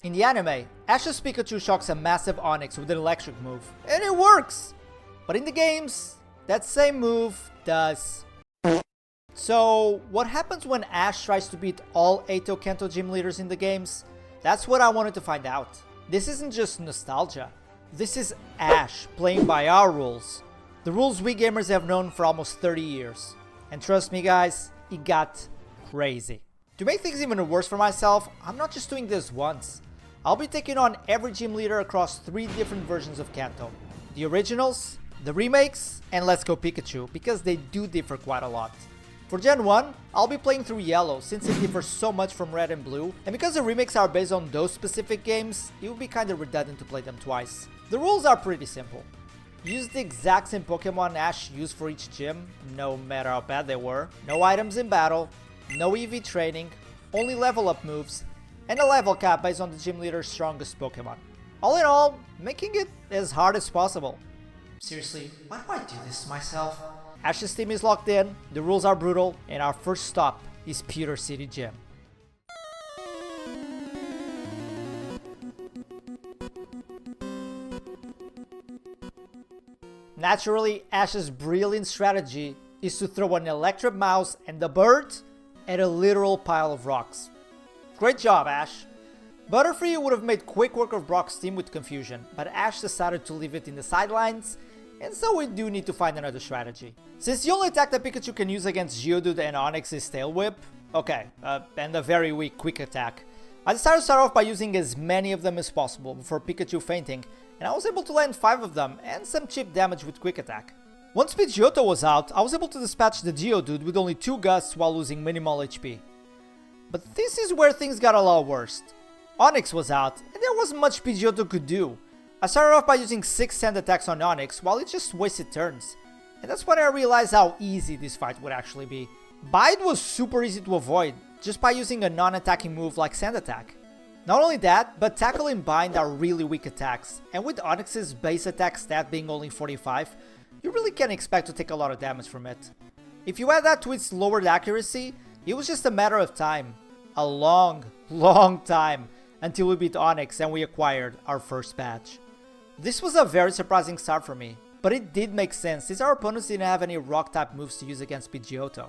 In the anime, Ash's Pikachu shocks a massive Onix with an electric move, and it works! But in the games, that same move does. So, what happens when Ash tries to beat all 8 Kanto gym leaders in the games? That's what I wanted to find out. This isn't just nostalgia. This is Ash playing by our rules. The rules we gamers have known for almost 30 years. And trust me guys, it got crazy. To make things even worse for myself, I'm not just doing this once. I'll be taking on every gym leader across 3 different versions of Kanto. The originals, the remakes, and Let's Go Pikachu, because they do differ quite a lot. For Gen 1, I'll be playing through Yellow since it differs so much from Red and Blue, and because the remakes are based on those specific games, it would be kinda redundant to play them twice. The rules are pretty simple. Use the exact same Pokemon Ash used for each gym, no matter how bad they were. No items in battle, no EV training, only level up moves, and a level cap based on the gym leader's strongest Pokemon. All in all, making it as hard as possible. Seriously, why do I do this to myself? Ash's team is locked in, the rules are brutal, and our first stop is Pewter City Gym. Naturally, Ash's brilliant strategy is to throw an electric mouse and the bird at a literal pile of rocks. Great job, Ash! Butterfree would have made quick work of Brock's team with confusion, but Ash decided to leave it in the sidelines, and so we do need to find another strategy. Since the only attack that Pikachu can use against Geodude and Onix is Tail Whip, and a very weak quick attack, I decided to start off by using as many of them as possible before Pikachu fainting, and I was able to land 5 of them and some cheap damage with quick attack. Once Pidgeotto was out, I was able to dispatch the Geodude with only 2 gusts while losing minimal HP. But this is where things got a lot worse. Onix was out, and there wasn't much Pidgeotto could do. I started off by using 6 sand attacks on Onix while it just wasted turns. And that's when I realized how easy this fight would actually be. Bite was super easy to avoid, just by using a non-attacking move like Sand Attack. Not only that, but Tackle and Bind are really weak attacks, and with Onix's base attack stat being only 45, you really can't expect to take a lot of damage from it. If you add that to its lowered accuracy, it was just a matter of time. A long time, until we beat Onix and we acquired our first badge. This was a very surprising start for me, but it did make sense since our opponents didn't have any rock-type moves to use against Pidgeotto.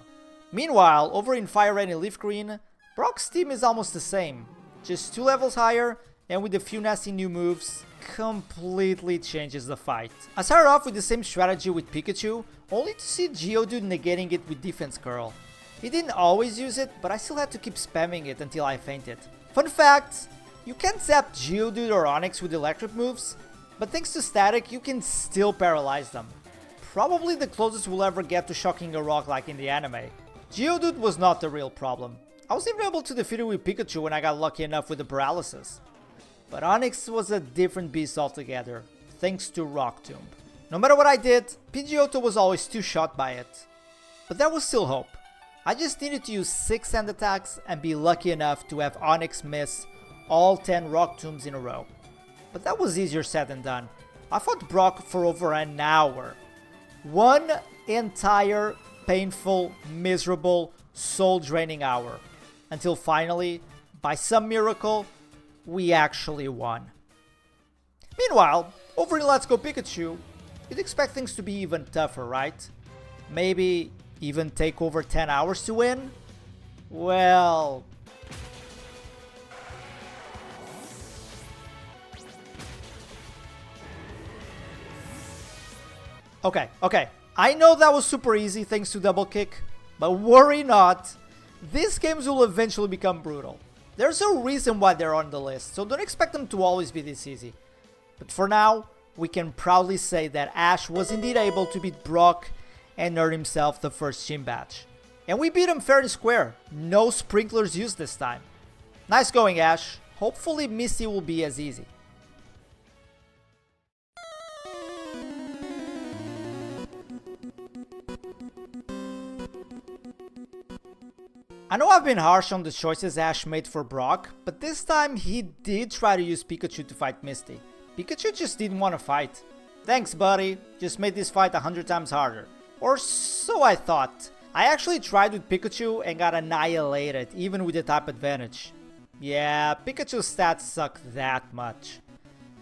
Meanwhile, over in Fire Red and Leaf Green, Brock's team is almost the same, just 2 levels higher, and with a few nasty new moves, completely changes the fight. I started off with the same strategy with Pikachu, only to see Geodude negating it with Defense Curl. He didn't always use it, but I still had to keep spamming it until I fainted. Fun fact, you can't zap Geodude or Onix with electric moves, but thanks to static, you can still paralyze them. Probably the closest we'll ever get to shocking a rock like in the anime. Geodude was not the real problem. I was even able to defeat it with Pikachu when I got lucky enough with the paralysis. But Onix was a different beast altogether, thanks to Rock Tomb. No matter what I did, Pidgeotto was always too shot by it. But there was still hope. I just needed to use 6 sand attacks and be lucky enough to have Onix miss all 10 Rock Tombs in a row. But that was easier said than done. I fought Brock for over an hour. One entire painful, miserable, soul-draining hour. Until finally, by some miracle, we actually won. Meanwhile, over in Let's Go Pikachu, you'd expect things to be even tougher, right? Maybe even take over 10 hours to win? Well... Okay, I know that was super easy thanks to Double Kick, but worry not, these games will eventually become brutal. There's a reason why they're on the list, so don't expect them to always be this easy. But for now, we can proudly say that Ash was indeed able to beat Brock and earn himself the first gym badge. And we beat him fair and square, no sprinklers used this time. Nice going, Ash. Hopefully Misty will be as easy. I know I've been harsh on the choices Ash made for Brock, but this time he did try to use Pikachu to fight Misty. Pikachu just didn't want to fight. Thanks buddy, just made this fight 100 times harder. Or so I thought. I actually tried with Pikachu and got annihilated even with the type advantage. Yeah, Pikachu's stats suck that much.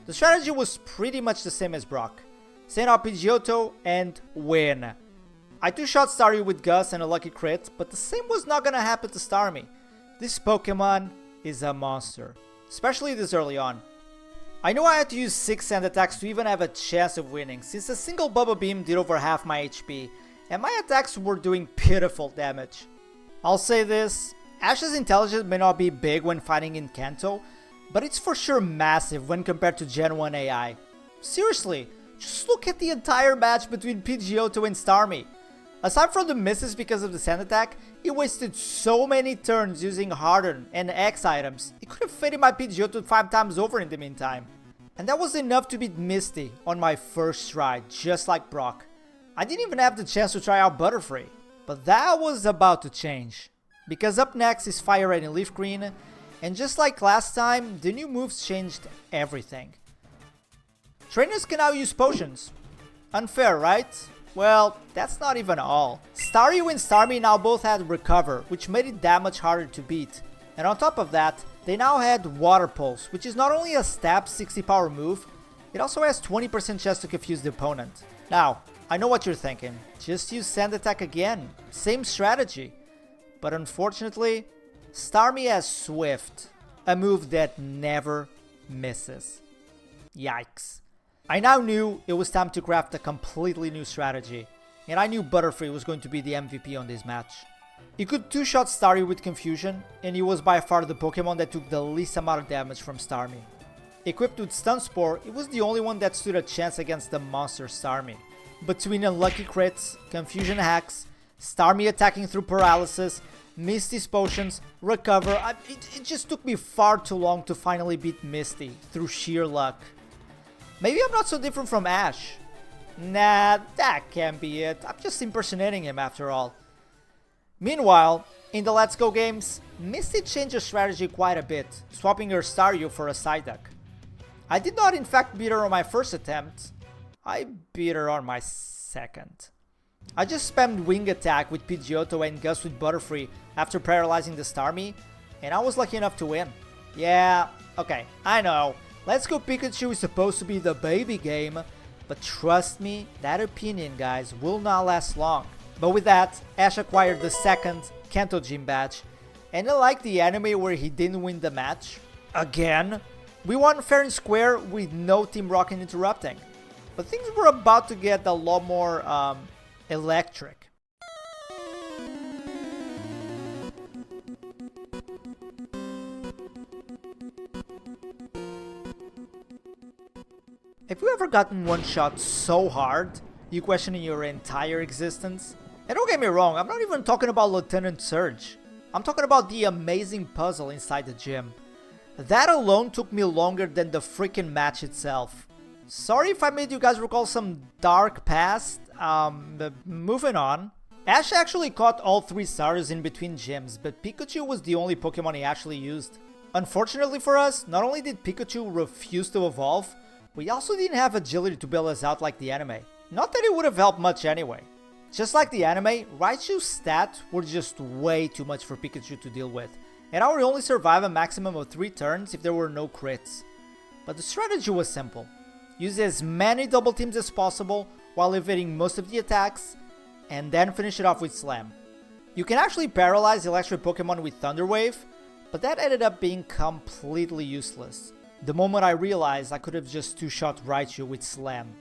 The strategy was pretty much the same as Brock. Send out Pidgeotto and win. I two-shot Staryu with Gus and a lucky crit, but the same was not gonna happen to Starmie. This Pokemon is a monster, especially this early on. I know I had to use 6 sand attacks to even have a chance of winning, since a single Bubble Beam did over half my HP, and my attacks were doing pitiful damage. I'll say this, Ash's intelligence may not be big when fighting in Kanto, but it's for sure massive when compared to Gen 1 AI. Seriously, just look at the entire match between Pidgeotto and Starmie. Aside from the misses because of the sand attack, he wasted so many turns using Harden and X items, he could have faded my Pidgeotto 5 times over in the meantime. And that was enough to beat Misty on my first try, just like Brock. I didn't even have the chance to try out Butterfree, but that was about to change. Because up next is Fire Red and Leaf Green, and just like last time, the new moves changed everything. Trainers can now use potions. Unfair, right? Well, that's not even all. Staryu and Starmie now both had Recover, which made it that much harder to beat. And on top of that, they now had Water Pulse, which is not only a stab 60 power move, it also has 20% chance to confuse the opponent. Now, I know what you're thinking, just use Sand Attack again, same strategy. But unfortunately, Starmie has Swift, a move that never misses. Yikes. I now knew it was time to craft a completely new strategy, and I knew Butterfree was going to be the MVP on this match. He could two-shot Staryu with Confusion, and he was by far the Pokemon that took the least amount of damage from Starmie. Equipped with Stun Spore, it was the only one that stood a chance against the monster Starmie. Between unlucky crits, Confusion hacks, Starmie attacking through Paralysis, Misty's potions, Recover, it just took me far too long to finally beat Misty through sheer luck. Maybe I'm not so different from Ash. Nah, that can't be it. I'm just impersonating him after all. Meanwhile, in the Let's Go games, Misty changed her strategy quite a bit, swapping her Staryu for a Psyduck. I did not in fact beat her on my first attempt. I beat her on my second. I just spammed Wing Attack with Pidgeotto and Gus with Butterfree after paralyzing the Starmie, and I was lucky enough to win. Yeah, okay, I know. Let's Go Pikachu is supposed to be the baby game, but trust me, that opinion, guys, will not last long. But with that, Ash acquired the second Kanto Gym badge, and unlike the anime where he didn't win the match, again, we won fair and square with no Team Rocket interrupting. But things were about to get a lot more electric. Have you ever gotten one shot so hard, you questioning your entire existence? And don't get me wrong, I'm not even talking about Lieutenant Surge. I'm talking about the amazing puzzle inside the gym. That alone took me longer than the freaking match itself. Sorry if I made you guys recall some dark past, but moving on. Ash actually caught all 3 starters in between gyms, but Pikachu was the only Pokemon he actually used. Unfortunately for us, not only did Pikachu refuse to evolve, we also didn't have agility to bail us out like the anime. Not that it would have helped much anyway. Just like the anime, Raichu's stats were just way too much for Pikachu to deal with, and I would only survive a maximum of 3 turns if there were no crits. But the strategy was simple. Use as many double teams as possible while evading most of the attacks, and then finish it off with Slam. You can actually paralyze electric Pokemon with Thunder Wave, but that ended up being completely useless. The moment I realized I could have just two-shot Raichu with Slam.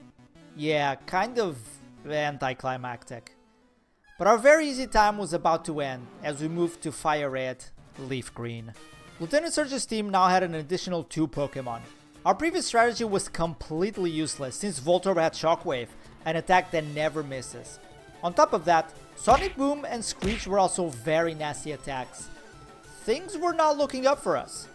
Yeah, kind of anticlimactic. But our very easy time was about to end as we moved to Fire Red, Leaf Green. Lieutenant Surge's team now had an additional 2 Pokemon. Our previous strategy was completely useless since Voltorb had Shockwave, an attack that never misses. On top of that, Sonic Boom and Screech were also very nasty attacks. Things were not looking up for us.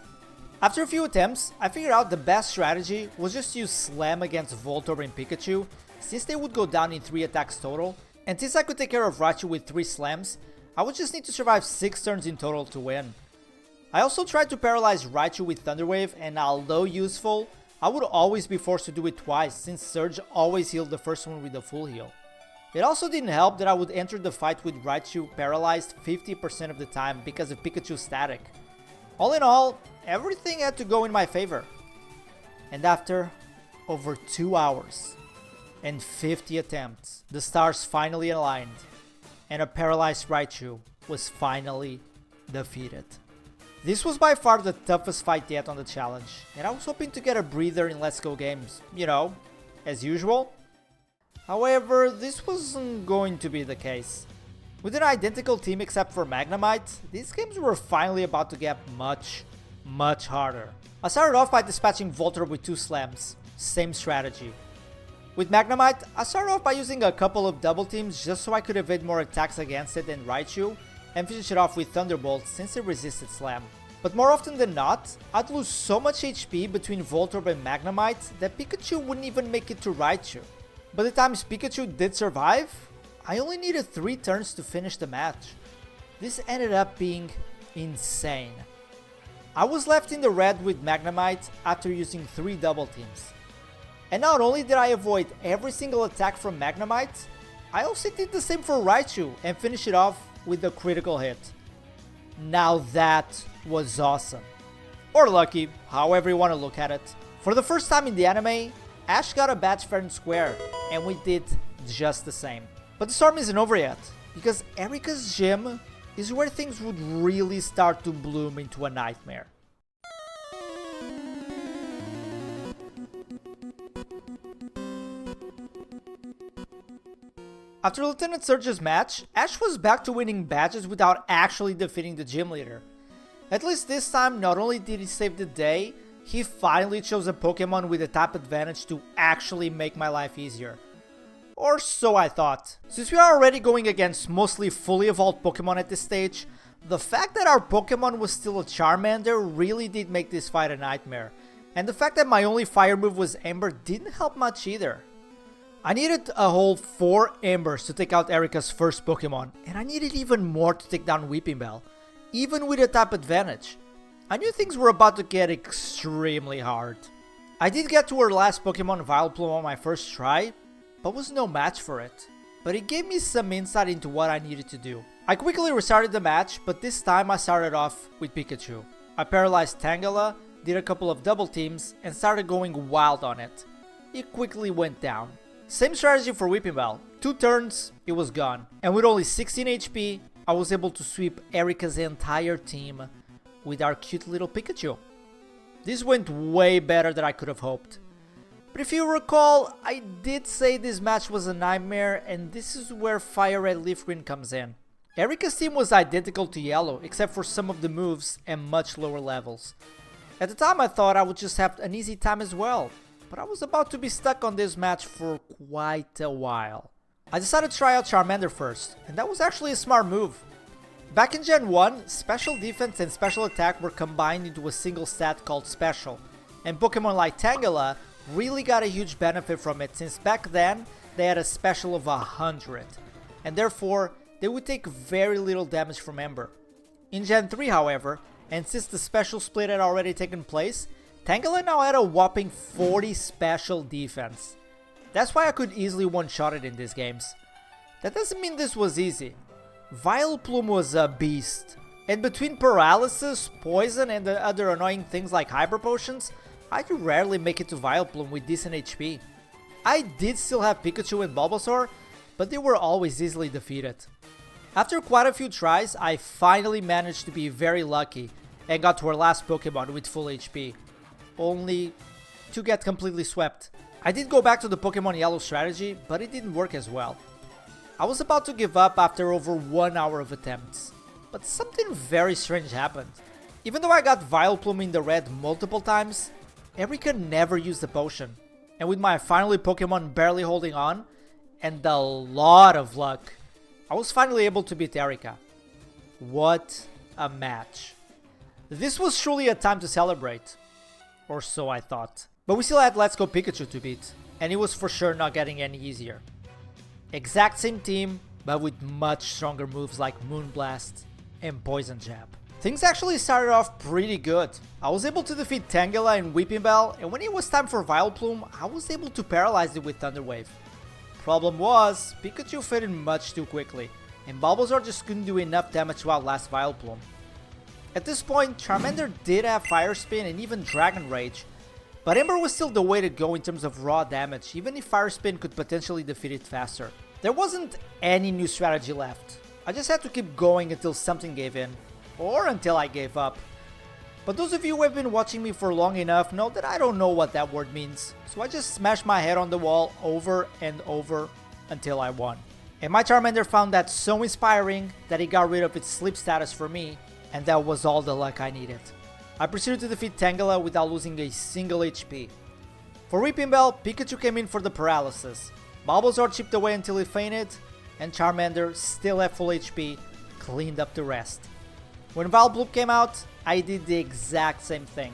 After a few attempts, I figured out the best strategy was just use Slam against Voltorb and Pikachu, since they would go down in 3 attacks total, and since I could take care of Raichu with 3 Slams, I would just need to survive 6 turns in total to win. I also tried to paralyze Raichu with Thunder Wave, and although useful, I would always be forced to do it twice since Surge always healed the first one with a full heal. It also didn't help that I would enter the fight with Raichu paralyzed 50% of the time because of Pikachu's static. All in all, everything had to go in my favor. And after over 2 hours and 50 attempts, the stars finally aligned, and a paralyzed Raichu was finally defeated. This was by far the toughest fight yet on the challenge, and I was hoping to get a breather in Let's Go games, you know, as usual. However, this wasn't going to be the case. With an identical team except for Magnemite, these games were finally about to get much harder. I started off by dispatching Voltorb with 2 slams, same strategy. With Magnemite, I started off by using a couple of double teams just so I could evade more attacks against it than Raichu, and finish it off with Thunderbolt since it resisted Slam. But more often than not, I'd lose so much HP between Voltorb and Magnemite that Pikachu wouldn't even make it to Raichu. But the times Pikachu did survive, I only needed 3 turns to finish the match. This ended up being insane. I was left in the red with Magnemite after using 3 double teams. And not only did I avoid every single attack from Magnemite, I also did the same for Raichu and finished it off with a critical hit. Now that was awesome. Or lucky, however you want to look at it. For the first time in the anime, Ash got a badge fair and square, and we did just the same. But the storm isn't over yet, because Erika's gym is where things would really start to bloom into a nightmare. After Lieutenant Surge's match, Ash was back to winning badges without actually defeating the gym leader. At least this time, not only did he save the day, he finally chose a Pokemon with a type advantage to actually make my life easier. Or so I thought. Since we are already going against mostly fully evolved Pokemon at this stage, the fact that our Pokemon was still a Charmander really did make this fight a nightmare. And the fact that my only fire move was Ember didn't help much either. I needed a whole 4 Embers to take out Erika's first Pokemon, and I needed even more to take down Weepinbell, even with a type advantage. I knew things were about to get extremely hard. I did get to her last Pokemon Vileplume on my first try, but was no match for it. But it gave me some insight into what I needed to do. I quickly restarted the match, but this time I started off with Pikachu. I paralyzed Tangela, did a couple of double teams, and started going wild on it. It quickly went down. Same strategy for Weepinbell. 2 turns, it was gone. And with only 16 HP, I was able to sweep Erika's entire team with our cute little Pikachu. This went way better than I could have hoped. But if you recall, I did say this match was a nightmare, and this is where Fire Red Leaf Green comes in. Erika's team was identical to Yellow, except for some of the moves and much lower levels. At the time I thought I would just have an easy time as well, but I was about to be stuck on this match for quite a while. I decided to try out Charmander first, and that was actually a smart move. Back in Gen 1, Special Defense and Special Attack were combined into a single stat called Special, and Pokemon like Tangela really got a huge benefit from it since back then they had a special of 100, and therefore they would take very little damage from Ember. In Gen 3 however, and since the special split had already taken place, Tangela now had a whopping 40 special defense. That's why I could easily one-shot it in these games. That doesn't mean this was easy. Vileplume was a beast, and between paralysis, poison, and the other annoying things like hyper potions, I could rarely make it to Vileplume with decent HP. I did still have Pikachu and Bulbasaur, but they were always easily defeated. After quite a few tries, I finally managed to be very lucky and got to our last Pokemon with full HP, only to get completely swept. I did go back to the Pokemon Yellow strategy, but it didn't work as well. I was about to give up after over 1 hour of attempts, but something very strange happened. Even though I got Vileplume in the red multiple times, Erika never used the potion, and with my finally Pokemon barely holding on, and a lot of luck, I was finally able to beat Erika. What a match. This was truly a time to celebrate. Or so I thought. But we still had Let's Go Pikachu to beat, and it was for sure not getting any easier. Exact same team, but with much stronger moves like Moonblast and Poison Jab. Things actually started off pretty good. I was able to defeat Tangela and Weepinbell, and when it was time for Vileplume, I was able to paralyze it with Thunder Wave. Problem was, Pikachu faded much too quickly, and Bulbasaur just couldn't do enough damage to outlast Vileplume. At this point, Charmander did have Fire Spin and even Dragon Rage, but Ember was still the way to go in terms of raw damage, even if Fire Spin could potentially defeat it faster. There wasn't any new strategy left. I just had to keep going until something gave in, or until I gave up. But those of you who have been watching me for long enough know that I don't know what that word means, so I just smashed my head on the wall over and over until I won. And my Charmander found that so inspiring that he got rid of its sleep status for me, and that was all the luck I needed. I proceeded to defeat Tangela without losing a single HP. For Weeping Bell, Pikachu came in for the paralysis. Bulbasaur chipped away until he fainted, and Charmander, still at full HP, cleaned up the rest. When Vileplume came out, I did the exact same thing.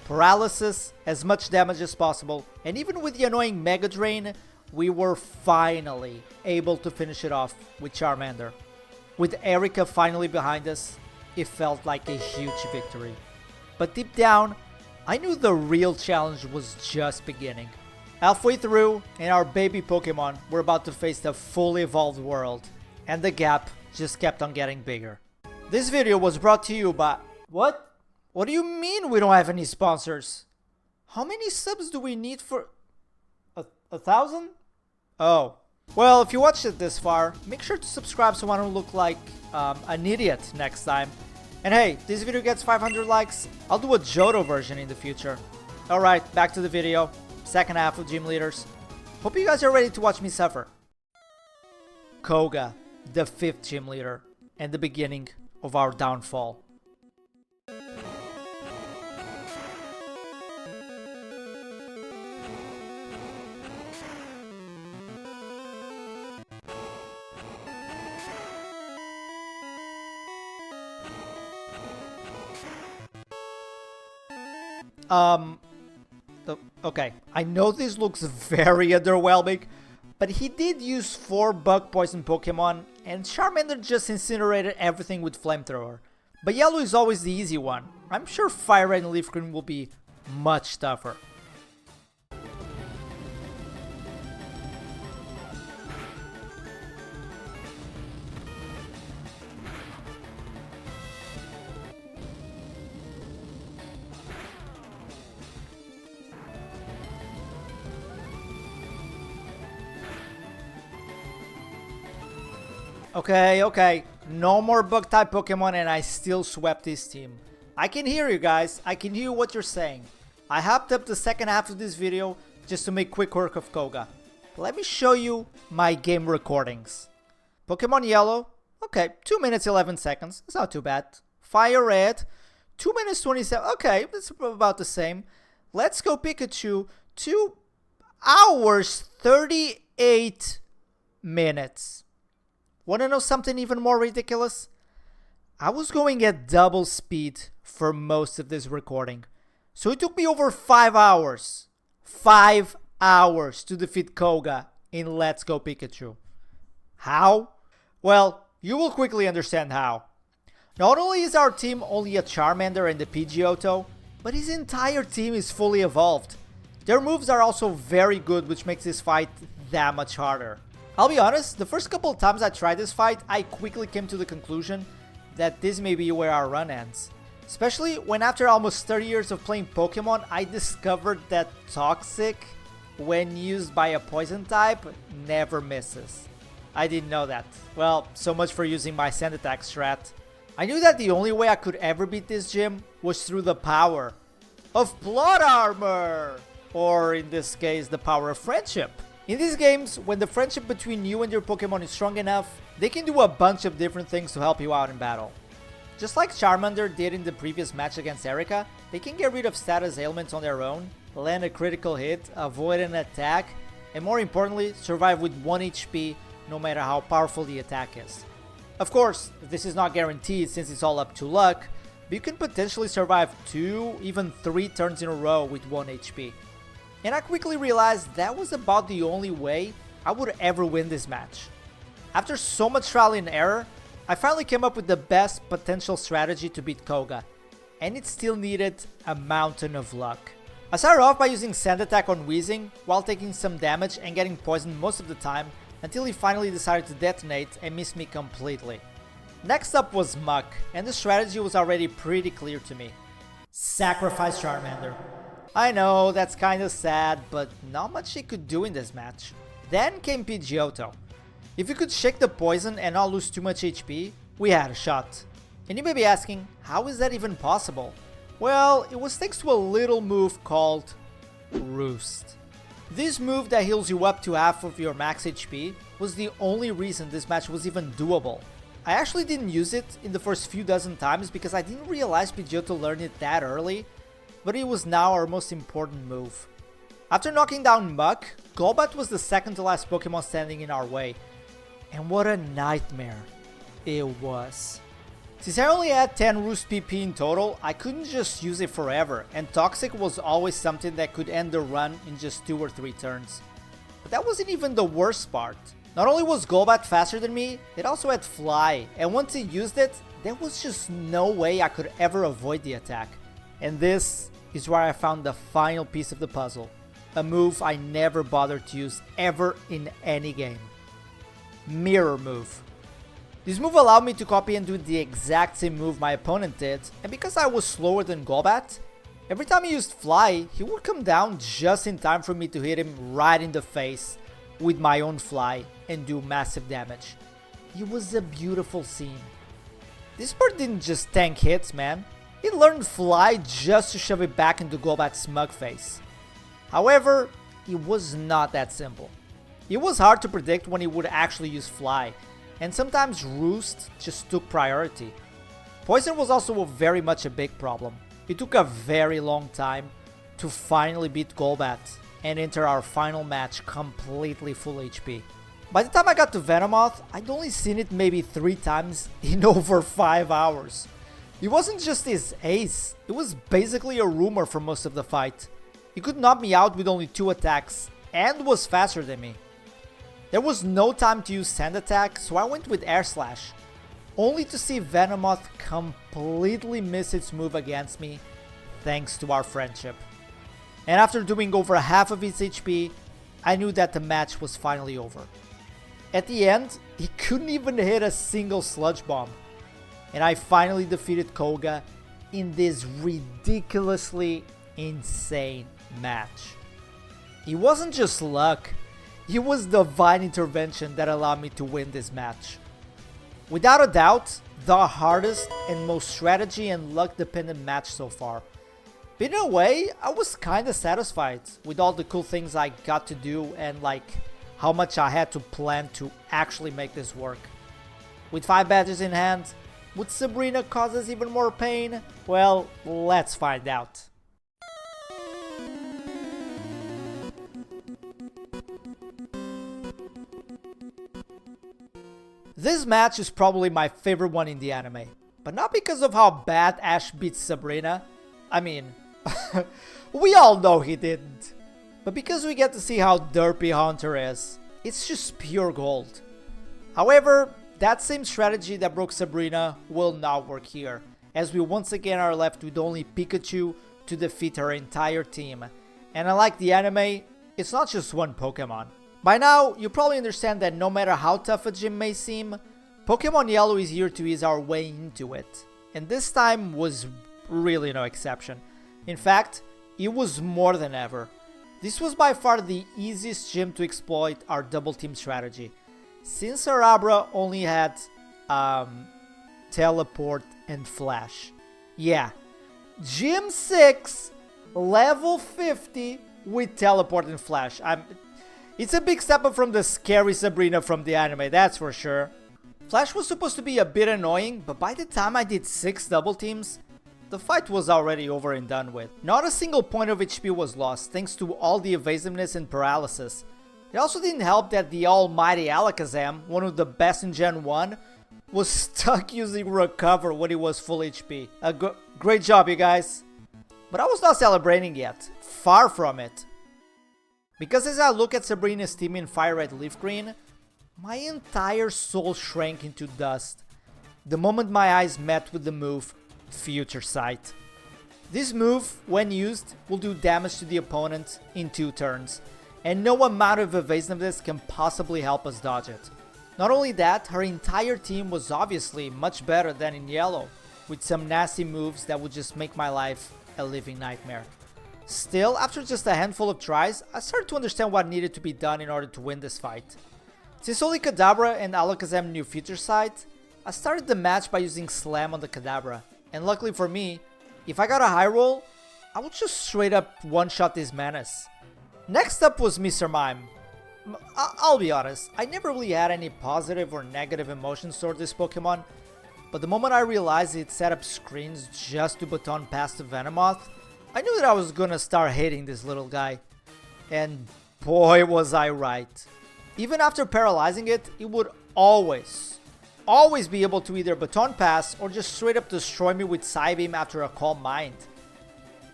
Paralysis, as much damage as possible, and even with the annoying Mega Drain, we were finally able to finish it off with Charmander. With Erika finally behind us, it felt like a huge victory. But deep down, I knew the real challenge was just beginning. Halfway through, and our baby Pokemon were about to face the fully evolved world, and the gap just kept on getting bigger. This video was brought to you by... What? What do you mean we don't have any sponsors? How many subs do we need for... 1,000? Oh. Well, if you watched it this far, make sure to subscribe so I don't look like an idiot next time. And hey, if this video gets 500 likes, I'll do a Johto version in the future. Alright, back to the video. Second half of Gym Leaders. Hope you guys are ready to watch me suffer. Koga, the 5th Gym Leader, and the beginning of our downfall. Okay, I know this looks very underwhelming, but he did use 4 bug poison Pokemon, and Charmander just incinerated everything with Flamethrower. But Yellow is always the easy one. I'm sure Fire Red and Leaf Green will be much tougher. Okay, no more bug-type Pokemon and I still swept this team. I can hear you guys, I can hear what you're saying. I hopped up the second half of this video just to make quick work of Koga. Let me show you my game recordings. Pokemon Yellow, okay, 2 minutes 11 seconds, it's not too bad. Fire Red, 2 minutes 27, okay, that's about the same. Let's Go Pikachu, 2 hours 38 minutes. Wanna know something even more ridiculous? I was going at double speed for most of this recording. So it took me over 5 hours. 5 hours to defeat Koga in Let's Go Pikachu. How? Well, you will quickly understand how. Not only is our team only a Charmander and a Pidgeotto, but his entire team is fully evolved. Their moves are also very good, which makes this fight that much harder. I'll be honest, the first couple of times I tried this fight, I quickly came to the conclusion that this may be where our run ends. Especially when after almost 30 years of playing Pokemon, I discovered that Toxic, when used by a poison type, never misses. I didn't know that. Well, so much for using my Sand Attack strat. I knew that the only way I could ever beat this gym was through the power of Plot Armor! Or in this case, the power of friendship. In these games, when the friendship between you and your Pokemon is strong enough, they can do a bunch of different things to help you out in battle. Just like Charmander did in the previous match against Erika, they can get rid of status ailments on their own, land a critical hit, avoid an attack, and more importantly, survive with 1 HP no matter how powerful the attack is. Of course, this is not guaranteed since it's all up to luck, but you can potentially survive 2, even 3 turns in a row with 1 HP. And I quickly realized that was about the only way I would ever win this match. After so much trial and error, I finally came up with the best potential strategy to beat Koga, and it still needed a mountain of luck. I started off by using Sand Attack on Weezing while taking some damage and getting poisoned most of the time until he finally decided to detonate and miss me completely. Next up was Muck, and the strategy was already pretty clear to me. Sacrifice Charmander. I know, that's kinda sad, but not much he could do in this match. Then came Pidgeotto. If he could shake the poison and not lose too much HP, we had a shot. And you may be asking, how is that even possible? Well, it was thanks to a little move called Roost. This move that heals you up to half of your max HP was the only reason this match was even doable. I actually didn't use it in the first few dozen times because I didn't realize Pidgeotto learned it that early, but it was now our most important move. After knocking down Muck, Golbat was the second to last Pokemon standing in our way. And what a nightmare it was. Since I only had 10 Roost PP in total, I couldn't just use it forever, and Toxic was always something that could end the run in just 2 or 3 turns. But that wasn't even the worst part. Not only was Golbat faster than me, it also had Fly, and once he used it, there was just no way I could ever avoid the attack. And this is where I found the final piece of the puzzle, a move I never bothered to use ever in any game. Mirror Move. This move allowed me to copy and do the exact same move my opponent did, and because I was slower than Golbat, every time he used Fly, he would come down just in time for me to hit him right in the face with my own Fly and do massive damage. It was a beautiful scene. This bird didn't just tank hits, man. It learned Fly just to shove it back into Golbat's smug face. However, it was not that simple. It was hard to predict when he would actually use Fly, and sometimes Roost just took priority. Poison was also very much a big problem. It took a very long time to finally beat Golbat and enter our final match completely full HP. By the time I got to Venomoth, I'd only seen it maybe 3 times in over 5 hours. It wasn't just his ace, it was basically a rumor for most of the fight. He could knock me out with only 2 attacks and was faster than me. There was no time to use Sand Attack, so I went with Air Slash, only to see Venomoth completely miss its move against me thanks to our friendship. And after doing over half of its HP, I knew that the match was finally over. At the end, he couldn't even hit a single Sludge Bomb, and I finally defeated Koga in this ridiculously insane match. It wasn't just luck. It was divine intervention that allowed me to win this match. Without a doubt, the hardest and most strategy and luck dependent match so far. But in a way, I was kinda satisfied with all the cool things I got to do and how much I had to plan to actually make this work. With 5 badges in hand, would Sabrina cause us even more pain? Well, let's find out. This match is probably my favorite one in the anime, but not because of how bad Ash beats Sabrina. I mean, we all know he didn't. But because we get to see how derpy Hunter is, it's just pure gold. However, that same strategy that broke Sabrina will not work here, as we once again are left with only Pikachu to defeat her entire team. And unlike the anime, it's not just one Pokemon. By now, you probably understand that no matter how tough a gym may seem, Pokemon Yellow is here to ease our way into it. And this time was really no exception. In fact, it was more than ever. This was by far the easiest gym to exploit our double team strategy, since our Abra only had Teleport and Flash. Yeah, Gym 6, level 50 with Teleport and Flash. It's a big step up from the scary Sabrina from the anime, that's for sure. Flash was supposed to be a bit annoying, but by the time I did 6 double teams, the fight was already over and done with. Not a single point of HP was lost thanks to all the evasiveness and paralysis. It also didn't help that the almighty Alakazam, one of the best in Gen 1, was stuck using Recover when he was full HP. Great job, you guys. But I was not celebrating yet, far from it. Because as I look at Sabrina's team in Fire Red Leaf Green, my entire soul shrank into dust the moment my eyes met with the move Future Sight. This move, when used, will do damage to the opponent in 2 turns, and no amount of evasiveness can possibly help us dodge it. Not only that, her entire team was obviously much better than in yellow, with some nasty moves that would just make my life a living nightmare. Still, after just a handful of tries, I started to understand what needed to be done in order to win this fight. Since only Kadabra and Alakazam knew Future Sight, I started the match by using Slam on the Kadabra, and luckily for me, if I got a high roll, I would just straight up one-shot this menace. Next up was Mr. Mime. I'll be honest, I never really had any positive or negative emotions toward this Pokemon, but the moment I realized it set up screens just to baton pass the Venomoth, I knew that I was gonna start hating this little guy. And boy was I right. Even after paralyzing it, it would always be able to either baton pass or just straight up destroy me with Psybeam after a Calm Mind.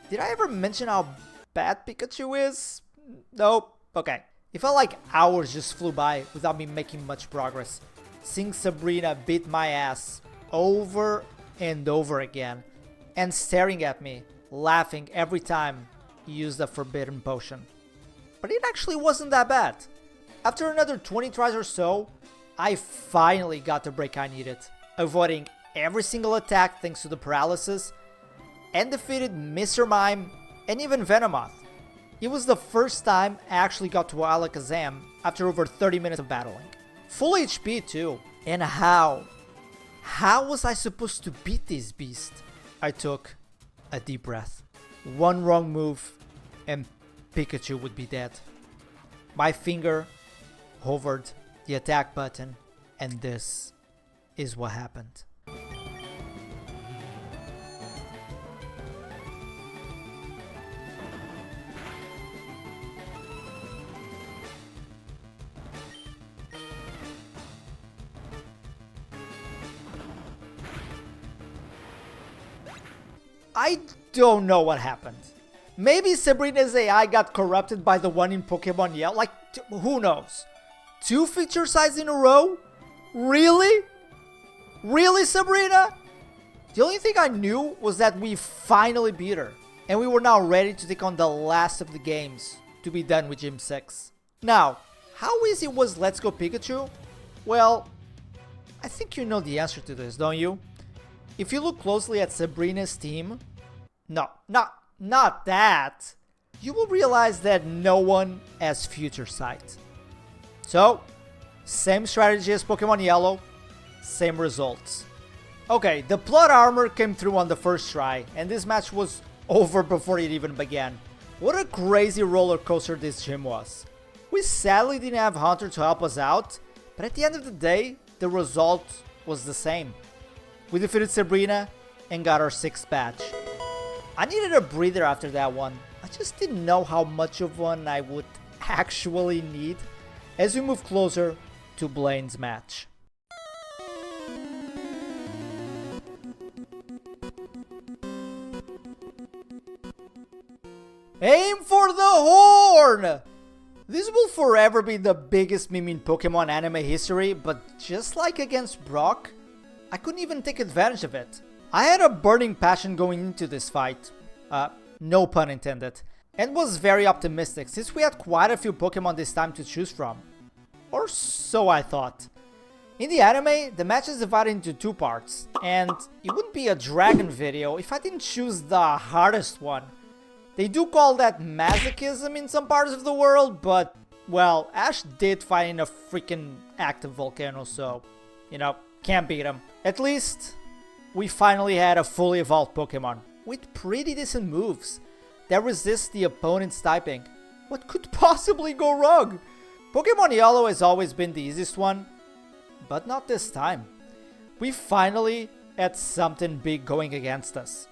Did I ever mention how bad Pikachu is? Nope. Okay. It felt like hours just flew by without me making much progress. Seeing Sabrina beat my ass over and over again, and staring at me, laughing every time he used a forbidden potion. But it actually wasn't that bad. After another 20 tries or so, I finally got the break I needed, avoiding every single attack thanks to the paralysis, and defeated Mr. Mime and even Venomoth. It was the first time I actually got to Alakazam after over 30 minutes of battling. Full HP too. And how? How was I supposed to beat this beast? I took a deep breath. One wrong move and Pikachu would be dead. My finger hovered the attack button and this is what happened. I don't know what happened. Maybe Sabrina's AI got corrupted by the one in Pokemon Yellow. Like, who knows? 2 feature sites in a row? Really? Really, Sabrina? The only thing I knew was that we finally beat her, and we were now ready to take on the last of the games to be done with Gym 6. Now, how easy was Let's Go Pikachu? Well, I think you know the answer to this, don't you? If you look closely at Sabrina's team, not that, you will realize that no one has Future Sight. So, same strategy as Pokemon Yellow, same results. Okay, the plot armor came through on the first try, and this match was over before it even began. What a crazy roller coaster this gym was. We sadly didn't have Hunter to help us out, but at the end of the day, the result was the same. We defeated Sabrina and got our 6th badge. I needed a breather after that one. I just didn't know how much of one I would actually need as we move closer to Blaine's match. Aim for the horn! This will forever be the biggest meme in Pokemon anime history, but just like against Brock, I couldn't even take advantage of it. I had a burning passion going into this fight, no pun intended, and was very optimistic since we had quite a few Pokemon this time to choose from. Or so I thought. In the anime, the match is divided into 2 parts, and it wouldn't be a dragon video if I didn't choose the hardest one. They do call that masochism in some parts of the world, but, well, Ash did fight in a freaking active volcano, so, you know, can't beat him. At least, we finally had a fully evolved Pokemon with pretty decent moves that resist the opponent's typing. What could possibly go wrong? Pokemon Yellow has always been the easiest one, but not this time. We finally had something big going against us.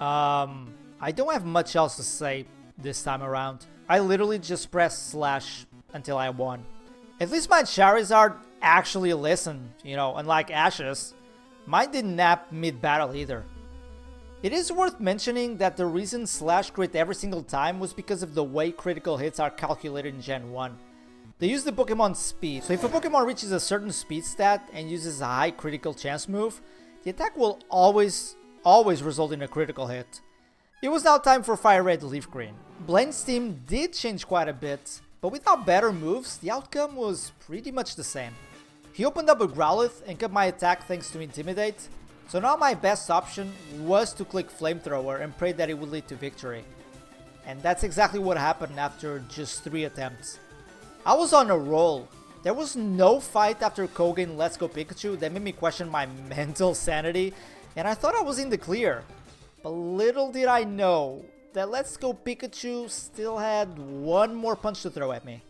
I don't have much else to say this time around. I literally just pressed slash until I won. At least my Charizard actually listened, you know, unlike Ash's. Mine didn't nap mid-battle either. It is worth mentioning that the reason slash crit every single time was because of the way critical hits are calculated in Gen 1. They use the Pokemon speed, so if a Pokemon reaches a certain speed stat and uses a high critical chance move, the attack will always result in a critical hit. It was now time for Fire Red Leaf Green. Blaine's team did change quite a bit, but without better moves, the outcome was pretty much the same. He opened up a Growlithe and cut my attack thanks to Intimidate, so now my best option was to click Flamethrower and pray that it would lead to victory. And that's exactly what happened after just 3 attempts. I was on a roll. There was no fight after Koga in Let's Go Pikachu that made me question my mental sanity, and I thought I was in the clear. But little did I know that Let's Go Pikachu still had one more punch to throw at me.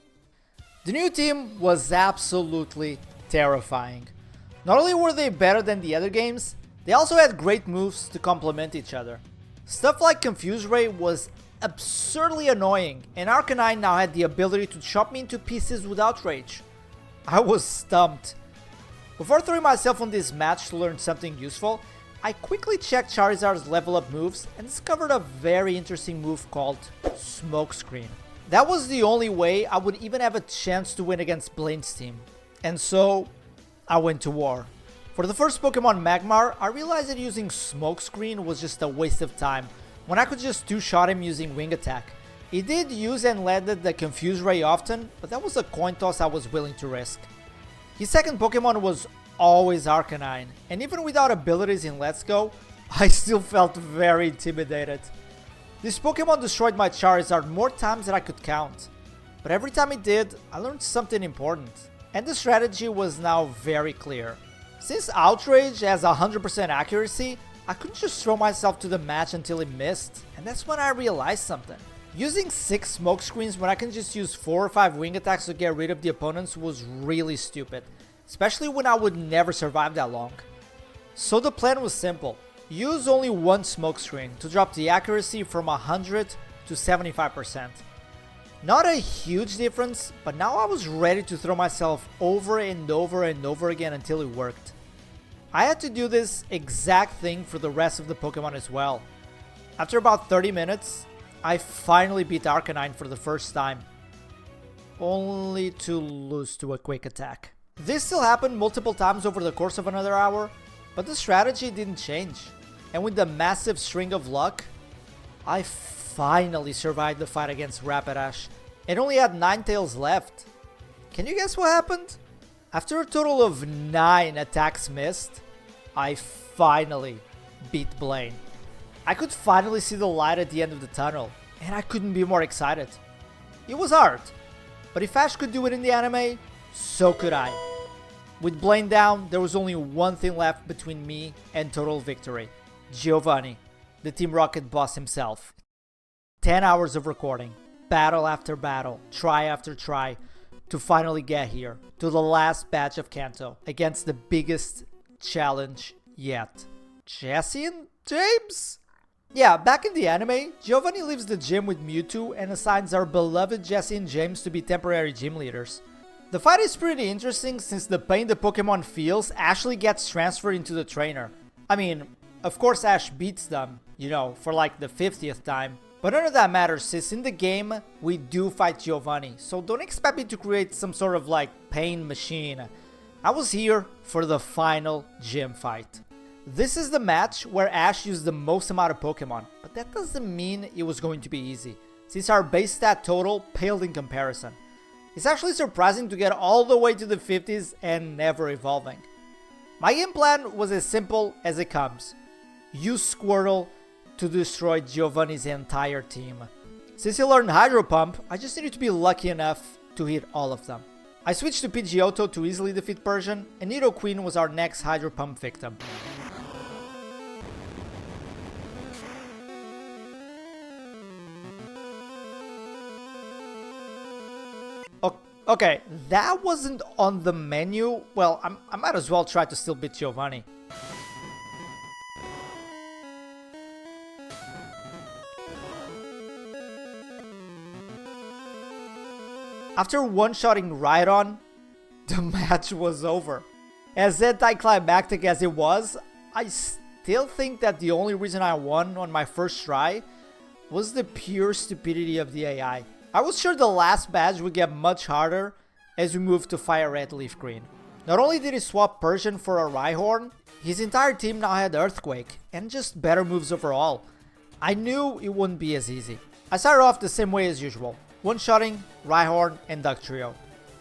The new team was absolutely terrifying. Not only were they better than the other games, they also had great moves to complement each other. Stuff like Confuse Ray was absurdly annoying, and Arcanine now had the ability to chop me into pieces without rage. I was stumped. Before throwing myself on this match to learn something useful, I quickly checked Charizard's level up moves and discovered a very interesting move called Smokescreen. That was the only way I would even have a chance to win against Blaine's team. And so, I went to war. For the first Pokemon Magmar, I realized that using Smokescreen was just a waste of time, when I could just two-shot him using Wing Attack. He did use and landed the Confuse Ray often, but that was a coin toss I was willing to risk. His second Pokemon was always Arcanine, and even without abilities in Let's Go, I still felt very intimidated. This Pokemon destroyed my Charizard more times than I could count, but every time it did, I learned something important, and the strategy was now very clear. Since Outrage has 100% accuracy, I couldn't just throw myself to the match until it missed, and that's when I realized something. Using 6 Smokescreens when I can just use 4 or 5 Wing Attacks to get rid of the opponents was really stupid, especially when I would never survive that long. So the plan was simple. Use only one Smokescreen to drop the accuracy from 100 to 75%. Not a huge difference, but now I was ready to throw myself over and over and over again until it worked. I had to do this exact thing for the rest of the Pokemon as well. After about 30 minutes, I finally beat Arcanine for the first time, only to lose to a Quick Attack. This still happened multiple times over the course of another hour, but the strategy didn't change. And with the massive string of luck, I finally survived the fight against Rapidash and only had 9 tails left. Can you guess what happened? After a total of 9 attacks missed, I finally beat Blaine. I could finally see the light at the end of the tunnel, and I couldn't be more excited. It was hard, but if Ash could do it in the anime, so could I. With Blaine down, there was only one thing left between me and total victory. Giovanni, the Team Rocket boss himself. 10 hours of recording, battle after battle, try after try, to finally get here, to the last batch of Kanto, against the biggest challenge yet. Jesse and James? Yeah, back in the anime, Giovanni leaves the gym with Mewtwo and assigns our beloved Jesse and James to be temporary gym leaders. The fight is pretty interesting since the pain the Pokemon feels actually gets transferred into the trainer. I mean, of course Ash beats them, you know, for like the 50th time. But none of that matters since in the game, we do fight Giovanni, so don't expect me to create some sort of like pain machine. I was here for the final gym fight. This is the match where Ash used the most amount of Pokemon, but that doesn't mean it was going to be easy, since our base stat total paled in comparison. It's actually surprising to get all the way to the 50s and never evolving. My game plan was as simple as it comes. Use Squirtle to destroy Giovanni's entire team. Since he learned Hydro Pump, I just needed to be lucky enough to hit all of them. I switched to Pidgeotto to easily defeat Persian, and Nidoqueen was our next Hydro Pump victim. Okay, that wasn't on the menu. Well, I might as well try to still beat Giovanni. After one-shotting Rhydon, the match was over. As anticlimactic as it was, I still think that the only reason I won on my first try was the pure stupidity of the AI. I was sure the last badge would get much harder as we moved to Fire Red Leaf Green. Not only did he swap Persian for a Rhyhorn, his entire team now had Earthquake and just better moves overall. I knew it wouldn't be as easy. I started off the same way as usual, one-shotting, Rhyhorn, and Duck Trio.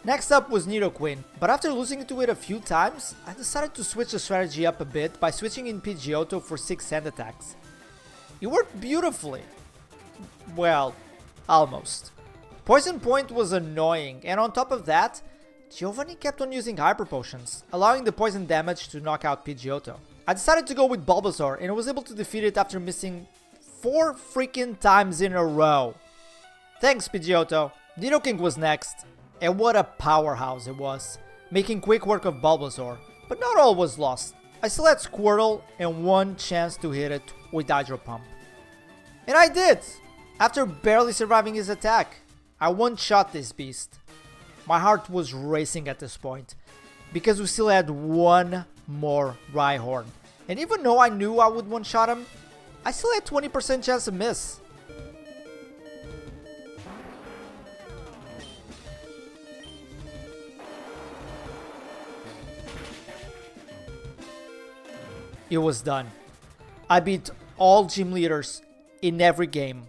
Next up was Nidoqueen, but after losing to it a few times, I decided to switch the strategy up a bit by switching in Pidgeotto for 6 sand attacks. It worked beautifully. Well, almost. Poison Point was annoying, and on top of that, Giovanni kept on using Hyper Potions, allowing the poison damage to knock out Pidgeotto. I decided to go with Bulbasaur, and I was able to defeat it after missing 4 freaking times in a row. Thanks, Pidgeotto. Nidoking was next, and what a powerhouse it was, making quick work of Bulbasaur. But not all was lost. I still had Squirtle and one chance to hit it with Hydro Pump. And I did! After barely surviving his attack, I one-shot this beast. My heart was racing at this point, because we still had one more Rhyhorn. And even though I knew I would one-shot him, I still had 20% chance to miss. It was done. I beat all gym leaders in every game.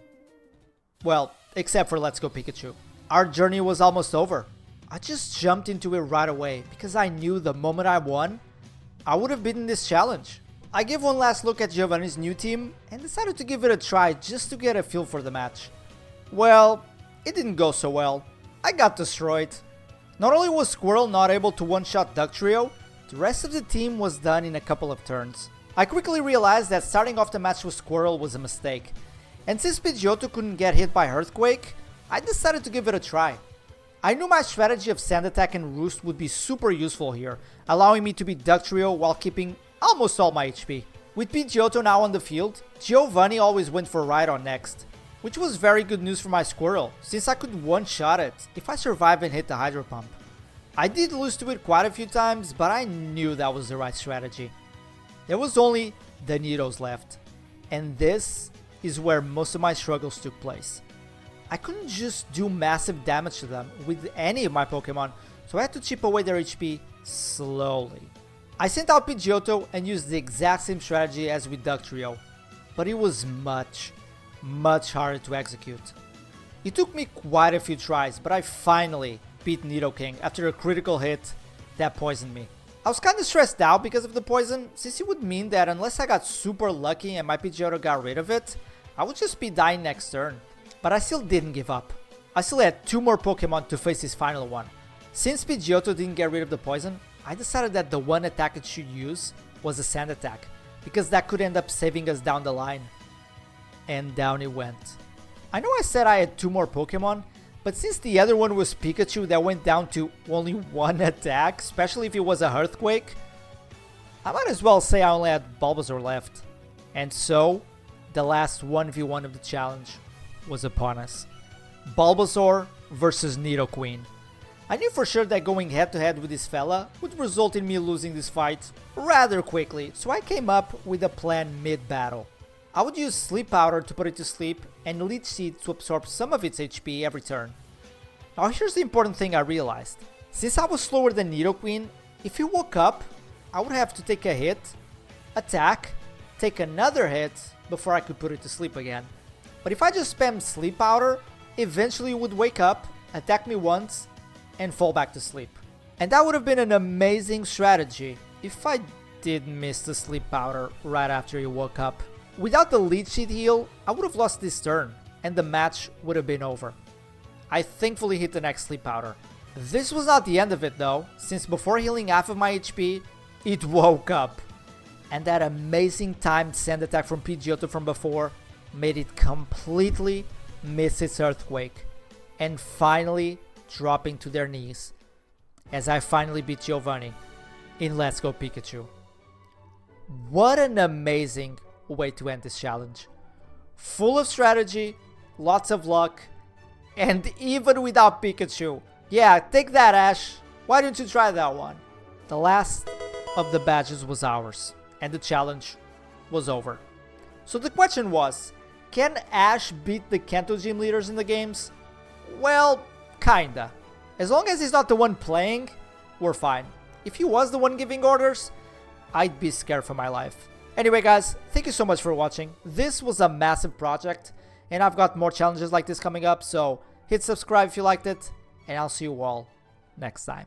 Well, except for Let's Go Pikachu. Our journey was almost over. I just jumped into it right away because I knew the moment I won, I would have beaten this challenge. I gave one last look at Giovanni's new team and decided to give it a try just to get a feel for the match. Well, it didn't go so well. I got destroyed. Not only was Squirrel not able to one-shot Duck Trio, the rest of the team was done in a couple of turns. I quickly realized that starting off the match with Squirrel was a mistake. And since Pidgeotto couldn't get hit by Earthquake, I decided to give it a try. I knew my strategy of Sand Attack and Roost would be super useful here, allowing me to beat Duck Trio while keeping almost all my HP. With Pidgeotto now on the field, Giovanni always went for Rhydon next, which was very good news for my Squirrel, since I could one-shot it if I survive and hit the Hydro Pump. I did lose to it quite a few times, but I knew that was the right strategy. There was only the Nidos left, and this is where most of my struggles took place. I couldn't just do massive damage to them with any of my Pokemon, so I had to chip away their HP slowly. I sent out Pidgeotto and used the exact same strategy as with Duck Trio, but it was much harder to execute. It took me quite a few tries, but I finally beat Nidoking after a critical hit that poisoned me. I was kinda stressed out because of the poison, since it would mean that unless I got super lucky and my Pidgeotto got rid of it, I would just be dying next turn. But I still didn't give up. I still had 2 more Pokemon to face his final one. Since Pidgeotto didn't get rid of the poison, I decided that the one attack it should use was a Sand Attack, because that could end up saving us down the line. And down it went. I know I said I had 2 more Pokemon, but since the other one was Pikachu that went down to only 1 attack, especially if it was a Earthquake, I might as well say I only had Bulbasaur left. And so, the last 1v1 of the challenge was upon us. Bulbasaur versus Nidoqueen. I knew for sure that going head to head with this fella would result in me losing this fight rather quickly, so I came up with a plan mid-battle. I would use Sleep Powder to put it to sleep and Leech Seed to absorb some of its HP every turn. Now here's the important thing I realized. Since I was slower than Nidoqueen, if he woke up, I would have to take a hit, attack, take another hit before I could put it to sleep again. But if I just spam Sleep Powder, eventually it would wake up, attack me once, and fall back to sleep. And that would have been an amazing strategy if I did miss the Sleep Powder right after he woke up. Without the Leech Seed heal, I would have lost this turn, and the match would have been over. I thankfully hit the next Sleep Powder. This was not the end of it though, since before healing half of my HP, it woke up. And that amazing timed Sand Attack from Pidgeotto from before made it completely miss its Earthquake, and finally dropping to their knees, as I finally beat Giovanni in Let's Go Pikachu. What an amazing way to end this challenge. Full of strategy, lots of luck, and even without Pikachu, Yeah, take that, Ash. Why didn't you try that one? The last of the badges was ours, and the challenge was over. So the question was, can Ash beat the Kanto gym leaders in the games? Well, kinda. As long as he's not the one playing, we're fine. If he was the one giving orders, I'd be scared for my life. Anyway guys, thank you so much for watching. This was a massive project, and I've got more challenges like this coming up, so hit subscribe if you liked it, and I'll see you all next time.